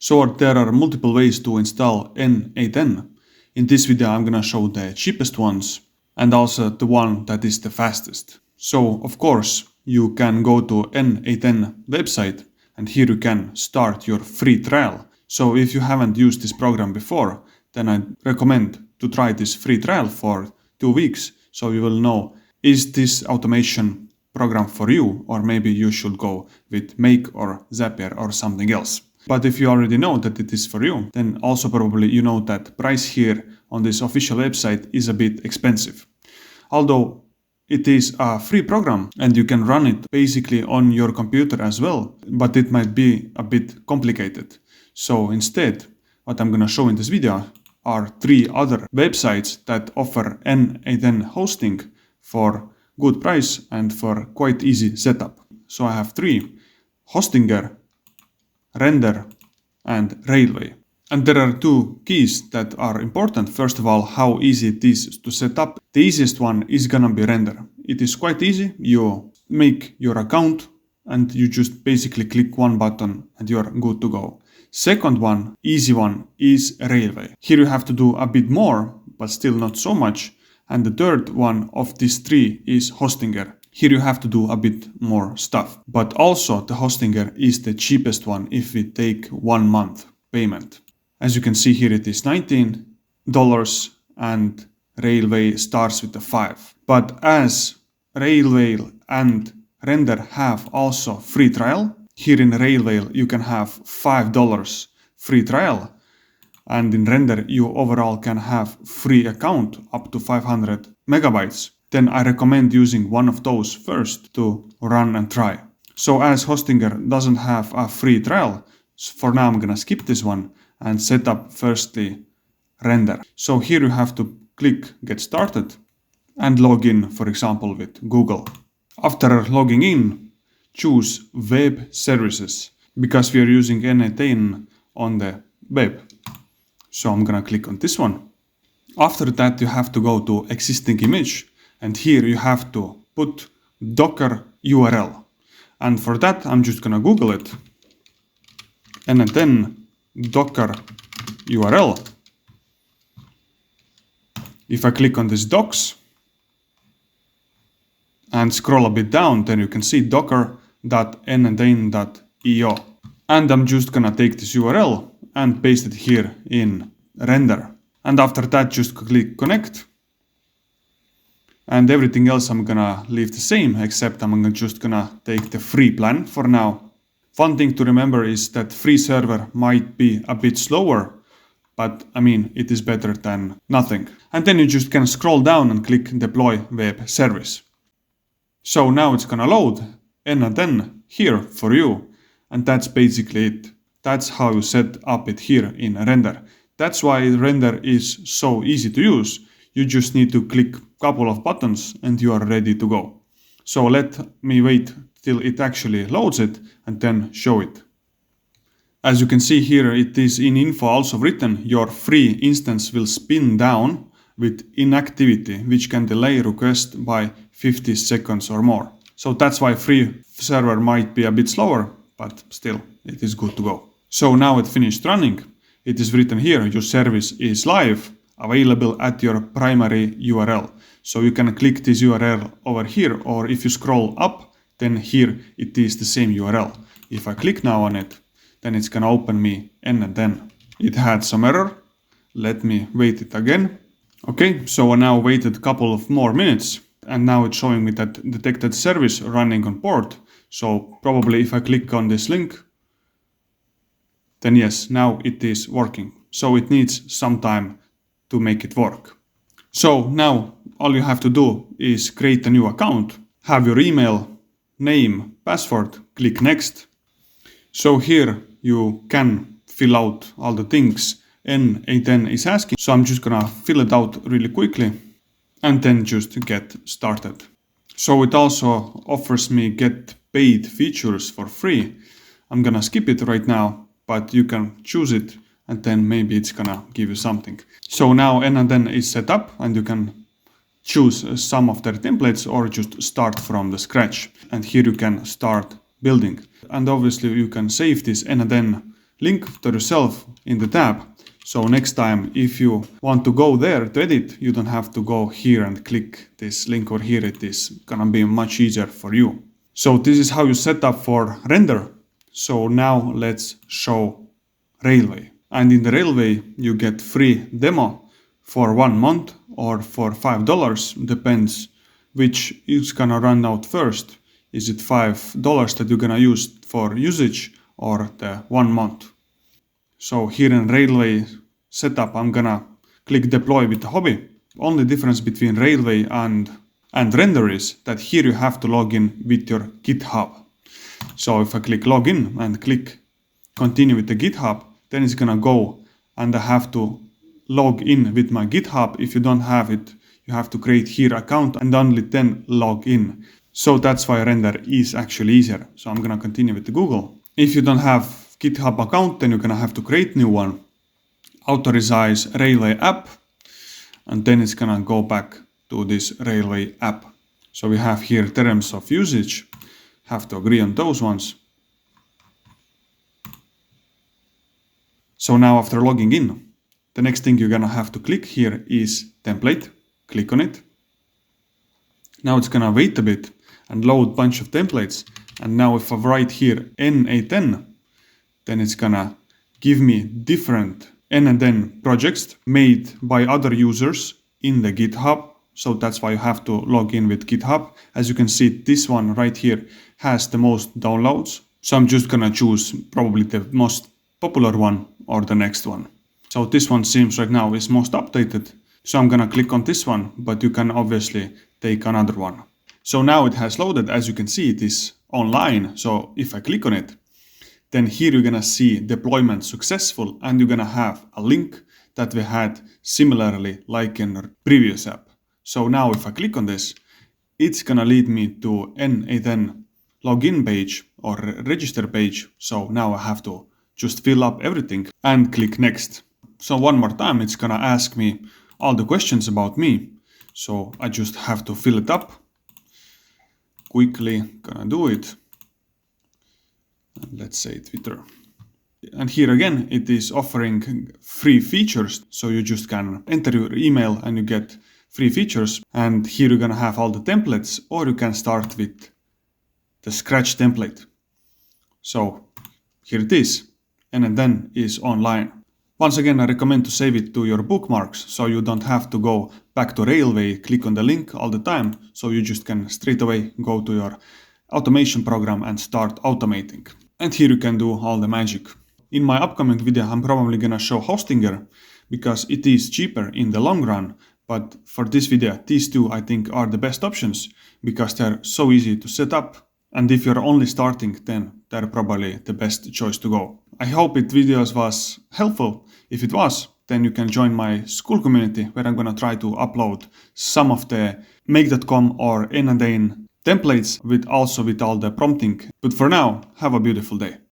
So there are multiple ways to install n8n. In this video I'm gonna show the cheapest ones and also the one that is the fastest. So of course you can go to n8n website and here you can start your free trial. So if you haven't used this program before, then I recommend to try this free trial for 2 weeks so you will know, is this automation program for you, or maybe you should go with Make or Zapier or something else. But if you already know that it is for you, then also probably you know that price here on this official website is a bit expensive. Although it is a free program and you can run it basically on your computer as well, but it might be a bit complicated. So instead, what I'm gonna show in this video are 3 other websites that offer n8n hosting for good price and for quite easy setup. So I have 3: Hostinger, Render and Railway. And there are 2 keys that are important. First of all, how easy it is to set up. The easiest one is gonna be Render. It is quite easy. You make your account and you just basically click one button and you're good to go. Second one, easy one, is Railway. Here you have to do a bit more, but still not so much. And the third one of these 3 is Hostinger. Here you have to do a bit more stuff. But also the Hostinger is the cheapest one if we take 1 month payment. As you can see here, it is $19 and Railway starts with the 5. But as Railway and Render have also free trial, here in Railway you can have $5 free trial. And in Render you overall can have free account up to 500 megabytes. Then I recommend using one of those first to run and try. So as Hostinger doesn't have a free trial, for now I'm gonna skip this one and set up firstly Render. So here you have to click Get Started and log in, for example, with Google. After logging in, choose Web Services because we are using n8n on the web. So I'm gonna click on this one. After that you have to go to existing image and here you have to put Docker URL. And for that I'm just gonna Google it. n8n Docker URL. If I click on this docs and scroll a bit down, then you can see docker.n8n.io. And I'm just gonna take this URL and paste it here in Render. And after that just click connect. And everything else I'm gonna leave the same, except I'm just gonna take the free plan for now. One thing to remember is that free server might be a bit slower, but I mean it is better than nothing. And then you just can scroll down and click deploy web service. So now it's gonna load n8n here for you. And that's basically it. That's how you set up it here in Render. That's why Render is so easy to use. You just need to click a couple of buttons and you are ready to go. So let me wait till it actually loads it and then show it. As you can see here, it is in info also written, your free instance will spin down with inactivity, which can delay request by 50 seconds or more. So that's why free server might be a bit slower, but still it is good to go. So now it finished running. It is written here, your service is live, available at your primary URL. So you can click this URL over here, or if you scroll up, then here it is the same URL. If I click now on it, then it's gonna open me n8n. It had some error. Let me wait it again. Okay, so I now waited a couple of more minutes and now it's showing me that detected service running on port. So probably if I click on this link, then yes, now it is working. So it needs some time to make it work. So now all you have to do is create a new account, have your email, name, password, click next. So here you can fill out all the things n8n is asking. So I'm just gonna fill it out really quickly and then just get started. So it also offers me get paid features for free. I'm gonna skip it right now, but you can choose it and then maybe it's gonna give you something. So now n8n is set up and you can choose some of their templates or just start from the scratch. And here you can start building. And obviously you can save this n8n link to yourself in the tab. So next time, if you want to go there to edit, you don't have to go here and click this link, or here it is gonna be much easier for you. So this is how you set up for render. So now let's show Railway. And in the Railway, you get free demo for 1 month or for $5, depends which is gonna run out first. Is it $5 that you're gonna use for usage or the 1 month? So here in Railway setup, I'm gonna click deploy with the hobby. Only difference between Railway and render is that here you have to log in with your GitHub. So if I click login and click continue with the GitHub, then it's gonna go and I have to log in with my GitHub. If you don't have it, you have to create here account and only then log in. So that's why render is actually easier. So I'm gonna continue with the Google. If you don't have GitHub account, then you're gonna have to create new one. Authorize Railway app, and then it's gonna go back to this Railway app. So we have here terms of usage, have to agree on those ones. So now after logging in, the next thing you're gonna have to click here is template, click on it. Now it's gonna wait a bit and load bunch of templates. And now if I write here n8n, then it's gonna give me different n8n projects made by other users in the GitHub. So that's why you have to log in with GitHub. As you can see, this one right here has the most downloads. So I'm just gonna choose probably the most popular one or the next one. So this one seems right now is most updated. So I'm gonna click on this one, but you can obviously take another one. So now it has loaded. As you can see, it is online. So if I click on it, then here you're gonna see deployment successful, and you're gonna have a link that we had similarly like in our previous app. So now if I click on this, it's gonna lead me to n8n login page or register page. So now I have to just fill up everything and click next. So one more time, it's gonna ask me all the questions about me. So I just have to fill it up. Quickly gonna do it. And let's say Twitter. And here again, it is offering free features. So you just can enter your email and you get free features. And here you're gonna have all the templates, or you can start with the Scratch template. So here it is, and then is online. Once again, I recommend to save it to your bookmarks, so you don't have to go back to Railway, click on the link all the time. So you just can straight away go to your automation program and start automating. And here you can do all the magic. In my upcoming video, I'm probably gonna show Hostinger because it is cheaper in the long run. But for this video, these two I think are the best options because they're so easy to set up. And if you're only starting, then they're probably the best choice to go. I hope it videos was helpful. If it was, then you can join my Skool community where I'm gonna try to upload some of the make.com or n8n templates with all the prompting. But for now, have a beautiful day.